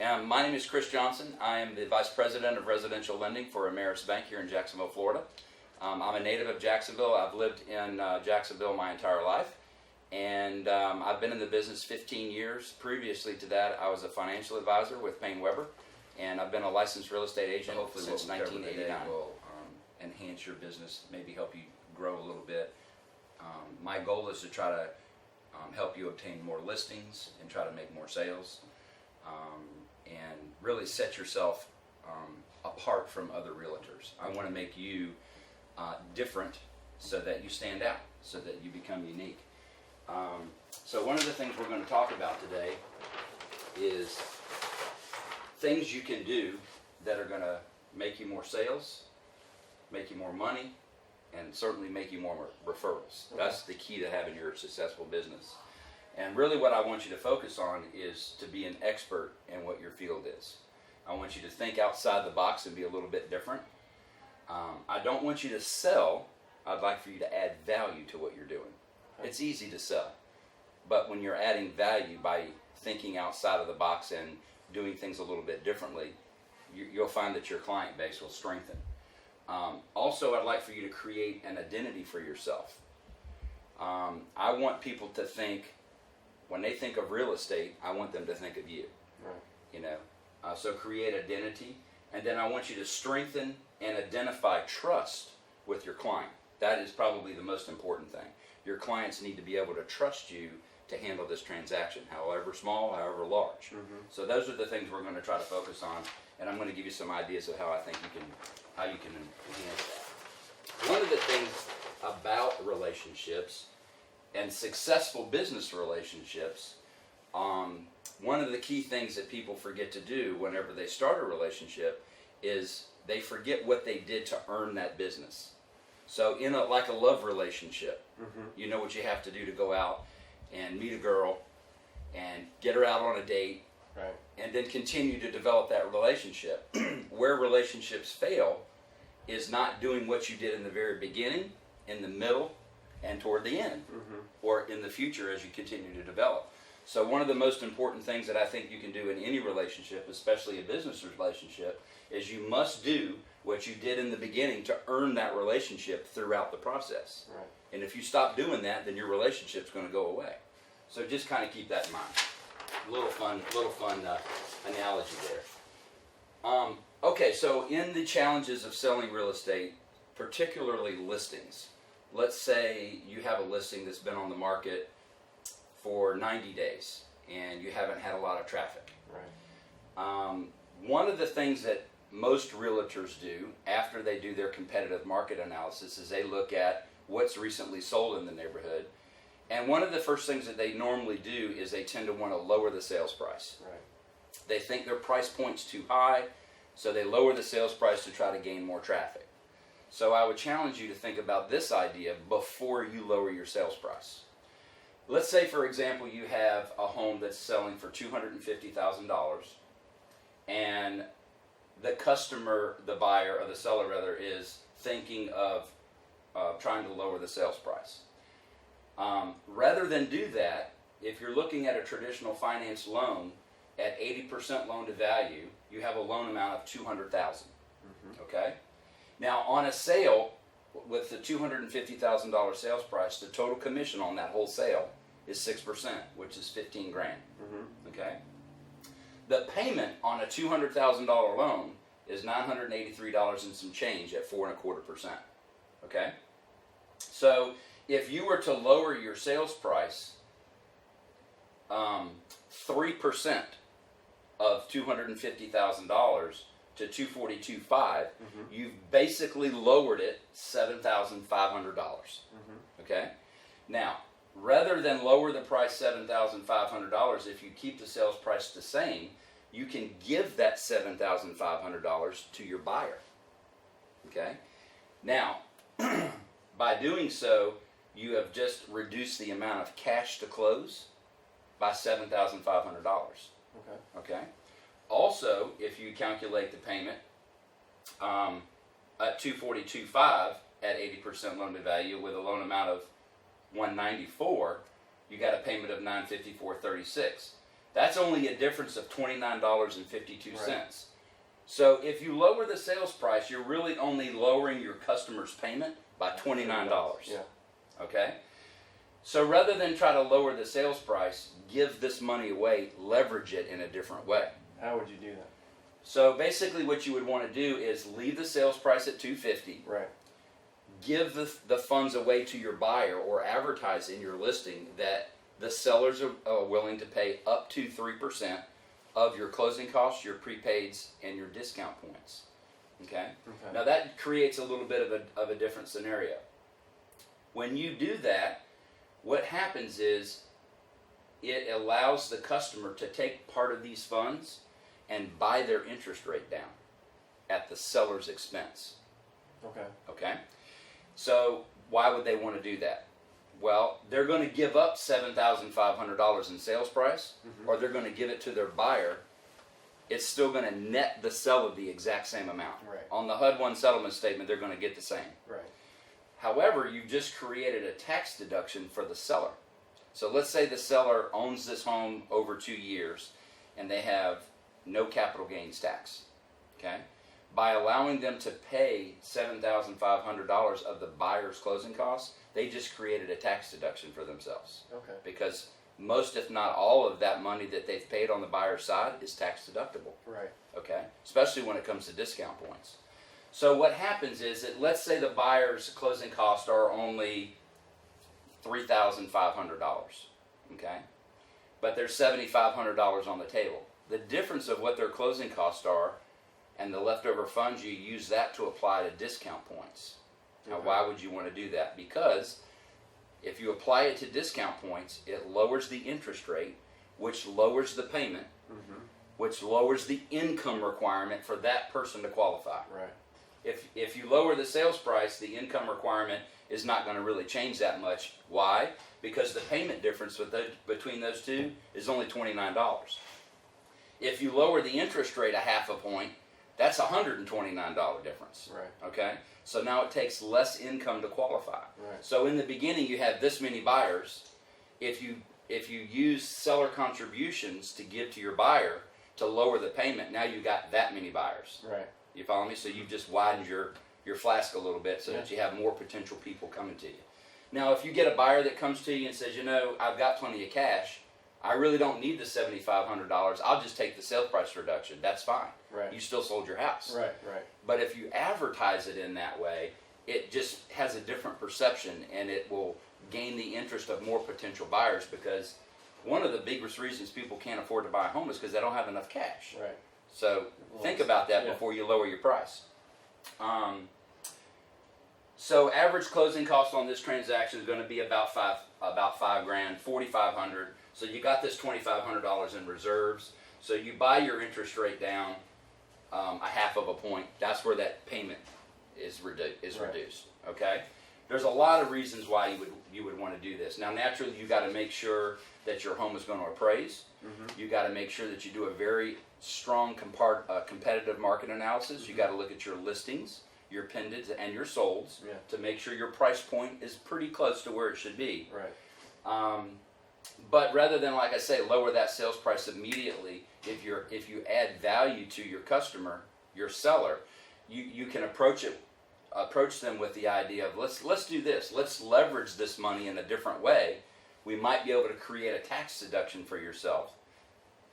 My name is Chris Johnson. I am the Vice President of Residential Lending for Ameris Bank here in Jacksonville, Florida. I'm a native of Jacksonville. I've lived in Jacksonville my entire life, and I've been in the business 15 years. Previously to that, I was a financial advisor with Payne Weber, and I've been a licensed real estate agent since 1989. Will enhance your business, maybe help you grow a little bit. My goal is to try to help you obtain more listings and try to make more sales, and really set yourself apart from other realtors. I want to make you different so that you stand out, so that you become unique. So one of the things we're going to talk about today is things you can do that are going to make you more sales, make you more money, and certainly make you more referrals. That's the key to having your successful business. And really what I want you to focus on is to be an expert in what your field is. I want you to think outside the box and be a little bit different. I don't want you to sell. I'd like for you to add value to what you're doing. It's easy to sell, but when you're adding value by thinking outside of the box and doing things a little bit differently, you'll find that your client base will strengthen. Also, I'd like for you to create an identity for yourself. I want people to think, when they think of real estate, I want them to think of you. Right. You know, so create identity, and then I want you to strengthen and identify trust with your client. That is probably the most important thing. Your clients need to be able to trust you to handle this transaction, however small, however large. Mm-hmm. So those are the things we're going to try to focus on, and I'm going to give you some ideas of how I think how you can enhance that. One of the things about relationships and successful business relationships, one of the key things that people forget to do whenever they start a relationship is they forget what they did to earn that business. So like a love relationship, you know what you have to do to go out and meet a girl and get her out on a date, right, and then continue to develop that relationship. Where relationships fail is not doing what you did in the very beginning, in the middle, and toward the end, or in the future as you continue to develop. So one of the most important things that I think you can do in any relationship, especially a business relationship, is you must do what you did in the beginning to earn that relationship throughout the process. Right. And if you stop doing that, then your relationship's going to go away. So just kind of keep that in mind. A little fun analogy there. Okay, so in the challenges of selling real estate, particularly listings, let's say you have a listing that's been on the market for 90 days and you haven't had a lot of traffic. Right. One of the things that most realtors do after they do their competitive market analysis is they look at what's recently sold in the neighborhood. And one of the first things that they normally do is they tend to want to lower the sales price. Right. They think their price point's too high, so they lower the sales price to try to gain more traffic. So I would challenge you to think about this idea before you lower your sales price. Let's say, for example, you have a home that's selling for $250,000, and the customer, the buyer, or the seller rather, is thinking of trying to lower the sales price. Rather than do that, if you're looking at a traditional finance loan at 80% loan to value, you have a loan amount of $200,000. Okay? Now, on a sale with the $250,000 sales price, the total commission on that whole sale is 6%, which is $15,000. Okay? The payment on a $200,000 loan is $983 and some change at 4.25%. Okay? So if you were to lower your sales price 3% of $250,000 to $242,500, you've basically lowered it $7,500. Okay? Now, rather than lower the price $7,500, if you keep the sales price the same, you can give that $7,500 to your buyer. Okay? Now, by doing so, you have just reduced the amount of cash to close by $7,500. Okay? Also, if you calculate the payment at $242,500 at 80% loan to value with a loan amount of $194,000, you got a payment of $954.36. That's only a difference of $29.52. Right. So if you lower the sales price, you're really only lowering your customer's payment by $29. Yeah. Okay? So rather than try to lower the sales price, give this money away, leverage it in a different way. How would you do that? So basically what you would want to do is leave the sales price at $250, Right. give the funds away to your buyer, or advertise in your listing that the sellers are willing to pay up to 3% of your closing costs, your prepaids, and your discount points. Okay? Okay. Now that creates a little bit of a different scenario. When you do that, what happens is it allows the customer to take part of these funds and buy their interest rate down at the seller's expense. Okay. Okay? So why would they want to do that? Well, they're going to give up $7,500 in sales price, Mhm. or they're going to give it to their buyer. It's still going to net the seller the exact same amount. Right. On the HUD-1 settlement statement, they're going to get the same. Right. However, you've just created a tax deduction for the seller. So let's say the seller owns this home over 2 years and they have no capital gains tax. Okay? By allowing them to pay $7,500 of the buyer's closing costs, they just created a tax deduction for themselves. Okay. Because most, if not all, of that money that they've paid on the buyer's side is tax deductible. Right. Okay? Especially when it comes to discount points. So what happens is that, let's say the buyer's closing costs are only $3,500, okay? But there's $7,500 on the table. The difference of what their closing costs are and the leftover funds, you use that to apply to discount points. Now, Okay. why would you want to do that? Because if you apply it to discount points, it lowers the interest rate, which lowers the payment, Mm-hmm. which lowers the income requirement for that person to qualify. Right. If you lower the sales price, the income requirement is not going to really change that much. Why? Because the payment difference between those two is only $29. If you lower the interest rate a half a point, that's a $129 difference. Right. Okay? So now it takes less income to qualify. Right. So in the beginning you have this many buyers. If you use seller contributions to give to your buyer to lower the payment, now you got that many buyers. Right. You follow me? So you've just widened your flask a little bit so that you have more potential people coming to you. Now, if you get a buyer that comes to you and says, you know, I've got plenty of cash, I really don't need the $7,500, I'll just take the sales price reduction. That's fine. Right. You still sold your house. Right. Right. But if you advertise it in that way, it just has a different perception and it will gain the interest of more potential buyers, because one of the biggest reasons people can't afford to buy a home is because they don't have enough cash. Right. So Well, think about that yeah. before you lower your price. So average closing cost on this transaction is going to be about $5 grand, $4,500. So you got this $2,500 in reserves. So you buy your interest rate down a half of a point. That's where that payment is Right. reduced. Okay. There's a lot of reasons why you would want to do this. Now, naturally, you got to make sure that your home is going to appraise. Mm-hmm. You got to make sure that you do a very strong competitive market analysis. You got to look at your listings, your pendants, and your solds Yeah. to make sure your price point is pretty close to where it should be. Right. But rather than, like I say, lower that sales price immediately, if you add value to your customer, your seller, you can approach them with the idea of let's do this. Let's leverage this money in a different way. We might be able to create a tax deduction for yourself.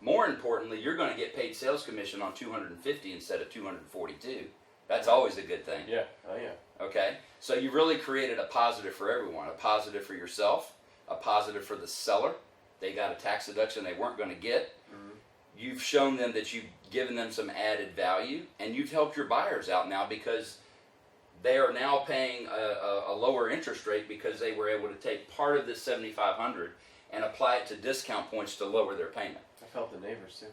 More importantly, you're going to get paid sales commission on $250 instead of $242. That's always a good thing. Yeah. Oh yeah. Okay? So you really created a positive for everyone. A positive for yourself, a positive for the seller. They got a tax deduction they weren't going to get. Mm-hmm. You've shown them that you've given them some added value, and you've helped your buyers out now because they are now paying a lower interest rate because they were able to take part of this $7,500 and apply it to discount points to lower their payment. I've helped the neighbors too.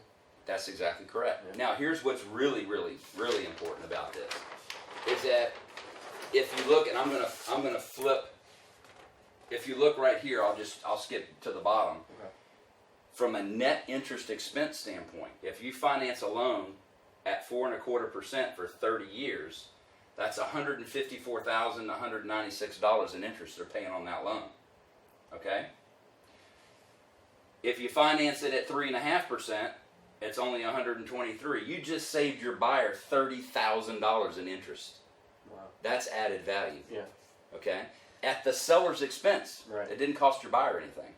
That's exactly correct. Yeah. Now, here's what's really, really, really important about this: is that if you look, and I'm gonna flip. If you look right here, I'll skip to the bottom. Okay. From a net interest expense standpoint, if you finance a loan at 4.25% for 30 years, that's $154,196 in interest they're paying on that loan. Okay? If you finance it at 3.5%, it's only 123. You just saved your buyer $30,000 in interest. Wow. That's added value. Yeah. Okay, at the seller's expense. Right. It didn't cost your buyer anything.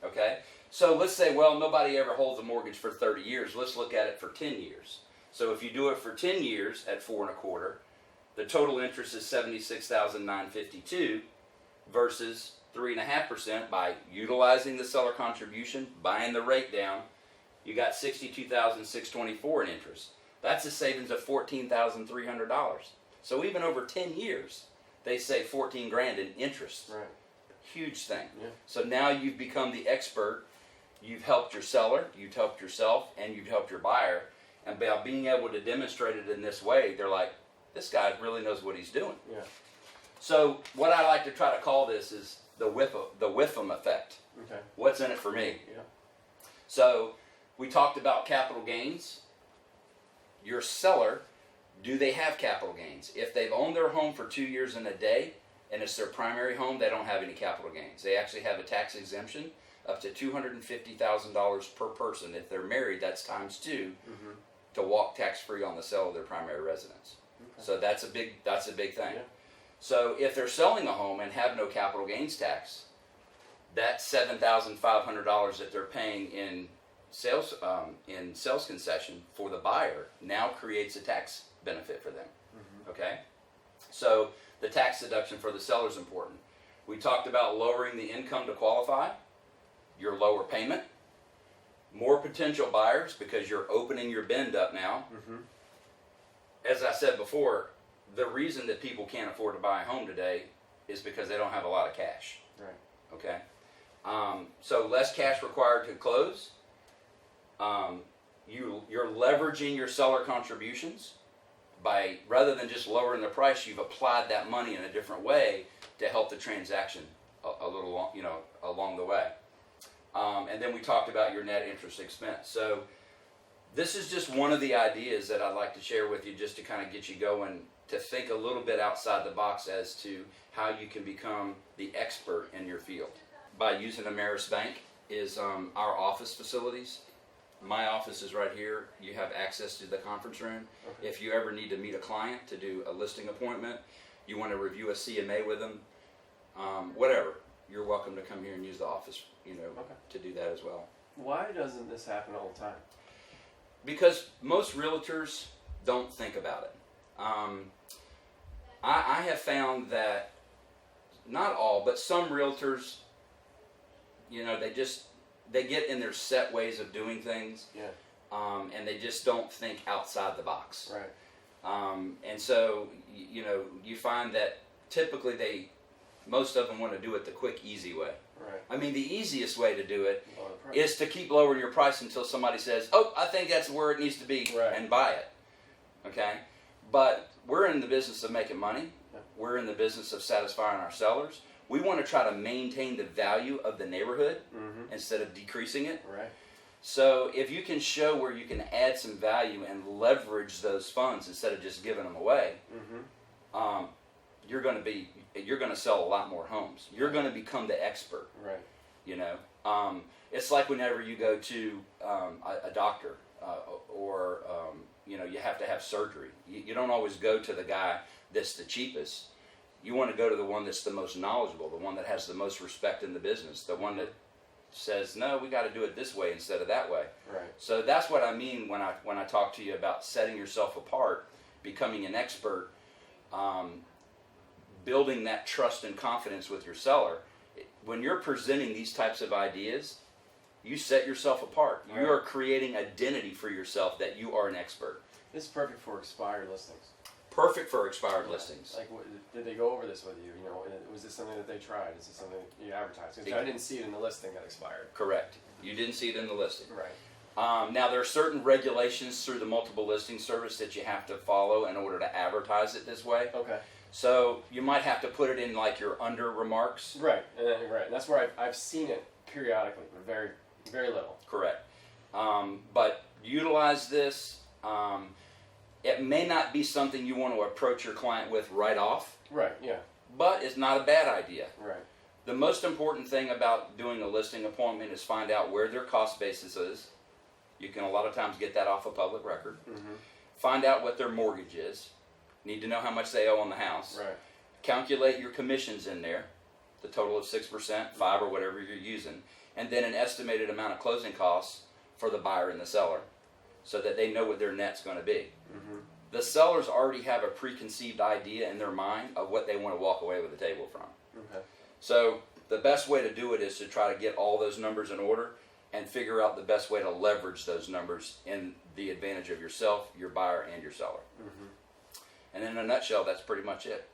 Okay, so let's say, well, nobody ever holds a mortgage for 30 years. Let's look at it for 10 years. So if you do it for 10 years at 4.25, the total interest is $76,952 versus 3.5% by utilizing the seller contribution, buying the rate down. You got $62,624 in interest. That's a savings of $14,300. So even over 10 years, they save 14 grand in interest. Right. Huge thing. Yeah. So now you've become the expert. You've helped your seller, you've helped yourself, and you've helped your buyer. And by being able to demonstrate it in this way, they're like, this guy really knows what he's doing. Yeah. So what I like to try to call this is the Whiffam effect. Okay. What's in it for me? Yeah. So we talked about capital gains. Your seller, do they have capital gains? If they've owned their home for 2 years and a day, and it's their primary home, they don't have any capital gains. They actually have a tax exemption up to $250,000 per person. If they're married, that's times 2 Mm-hmm. to walk tax-free on the sale of their primary residence. Okay. So that's a big thing. Yeah. So if they're selling a home and have no capital gains tax, that $7,500 that they're paying in sales concession for the buyer now creates a tax benefit for them. Mm-hmm. Okay, so the tax deduction for the seller is important. We talked about lowering the income to qualify, your lower payment, more potential buyers because you're opening your bend up now. Mm-hmm. As I said before, the reason that people can't afford to buy a home today is because they don't have a lot of cash. Right. Okay, so less cash required to close. You're leveraging your seller contributions by, rather than just lowering the price, you've applied that money in a different way to help the transaction a little, along the way. And then we talked about your net interest expense. So this is just one of the ideas that I'd like to share with you, just to kind of get you going to think a little bit outside the box as to how you can become the expert in your field. By using Ameris Bank is our office facilities. My office is right here. You have access to the conference room. Okay. If you ever need to meet a client to do a listing appointment, you want to review a CMA with them, whatever, you're welcome to come here and use the office, Okay. to do that as well. Why doesn't this happen all the time? Because most realtors don't think about it. I have found that not all, but some realtors, they get in their set ways of doing things, Yeah. and they just don't think outside the box. Right. And so, you find that typically most of them want to do it the quick, easy way. Right. I mean, the easiest way to do it Lower the price. is to keep lowering your price until somebody says, oh, I think that's where it needs to be, Right. and buy it. Okay? But we're in the business of making money. Yeah. We're in the business of satisfying our sellers. We want to try to maintain the value of the neighborhood Mm-hmm. instead of decreasing it. Right. So if you can show where you can add some value and leverage those funds instead of just giving them away, Mm-hmm. you're going to sell a lot more homes. You're going to become the expert. Right. It's like whenever you go to a doctor or you have to have surgery. You don't always go to the guy that's the cheapest. You want to go to the one that's the most knowledgeable, the one that has the most respect in the business, the one that says, no, we got to do it this way instead of that way. Right. So that's what I mean when I talk to you about setting yourself apart, becoming an expert, building that trust and confidence with your seller. When you're presenting these types of ideas, you set yourself apart. Right. You are creating identity for yourself that you are an expert. This is perfect for expired listings. Perfect for expired listings. Like, did they go over this with you? Was this something that they tried? Is this something that you advertised? Because I didn't see it in the listing that expired. Correct. You didn't see it in the listing. Right. Now, there are certain regulations through the multiple listing service that you have to follow in order to advertise it this way. Okay. So you might have to put it in like your under remarks. Right. Right. And that's where I've seen it periodically, but very, very little. Correct. But utilize this. It may not be something you want to approach your client with right off, Right. Yeah. but it's not a bad idea. Right. The most important thing about doing a listing appointment is find out where their cost basis is. You can a lot of times get that off of public record. Mm-hmm. Find out what their mortgage is. Need to know how much they owe on the house. Right. Calculate your commissions in there, the total of 6%, 5 or whatever you're using, and then an estimated amount of closing costs for the buyer and the seller, so that they know what their net's going to be. Mm-hmm. The sellers already have a preconceived idea in their mind of what they want to walk away with the table from. Okay. So the best way to do it is to try to get all those numbers in order and figure out the best way to leverage those numbers in the advantage of yourself, your buyer, and your seller. Mm-hmm. And in a nutshell, that's pretty much it.